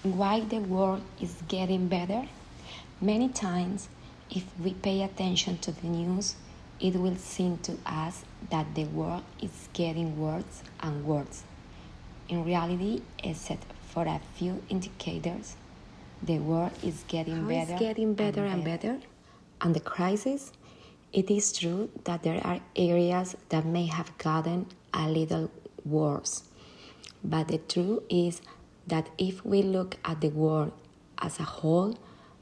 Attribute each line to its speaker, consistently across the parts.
Speaker 1: Why the world is getting better? Many times, if we pay attention to the news, it will seem to us that the world is getting worse and worse. In reality, except for a few indicators, the world is getting better and better. And the crisis? It is true that there are areas that may have gotten a little worse. But the truth is that if we look at the world as a whole,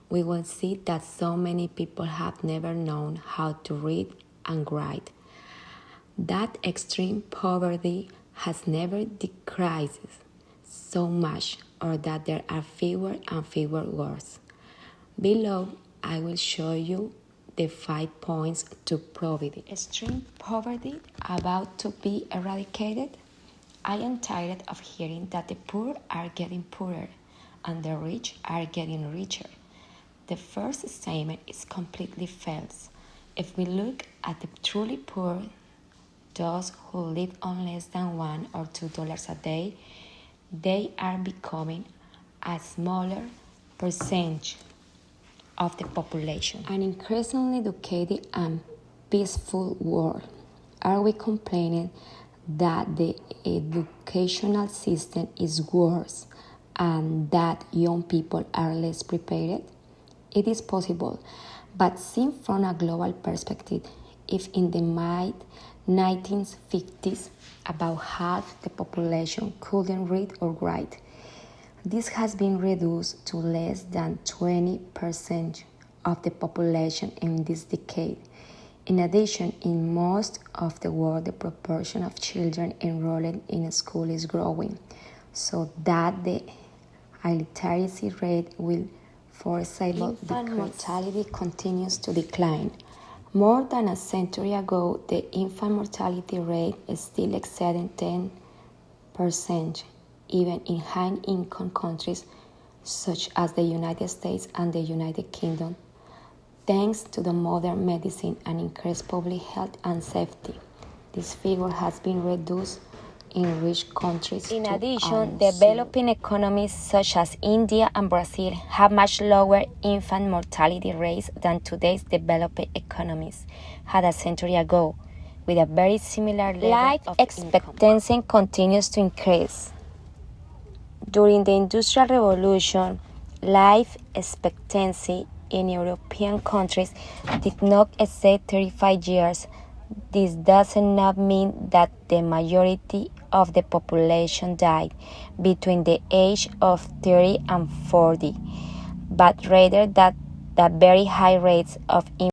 Speaker 1: we will see that so many people have never known how to read and write. That extreme poverty has never decreased so much, or that there are fewer and fewer wars. Below, I will show you the 5 points to prove it. Extreme poverty about to be eradicated? I am tired of hearing that the poor are getting poorer and the rich are getting richer. The first statement is completely false. If we look at the truly poor, those who live on less than $1 or $2 a day, they are becoming a smaller percentage of the population. An increasingly educated and peaceful world. Are we complaining that the educational system is worse and that young people are less prepared? It is possible, but seen from a global perspective, if in the mid-1950s about half the population couldn't read or write, this has been reduced to less than 20% of the population in this decade. In addition, in most of the world, the proportion of children enrolled in school is growing, so that the illiteracy rate will foreseeable decrease. Infant mortality continues to decline. More than a century ago, the infant mortality rate is still exceeding 10%, even in high-income countries such as the United States and the United Kingdom. Thanks to the modern medicine and increased public health and safety, this figure has been reduced in rich countries. In addition, developing economies such as India and Brazil have much lower infant mortality rates than today's developed economies had a century ago, with a very similar level life of expectancy income. Continues to increase. During the Industrial Revolution, life expectancy in European countries did not exceed 35 years. This does not mean that the majority of the population died between the age of 30 and 40, but rather that the very high rates of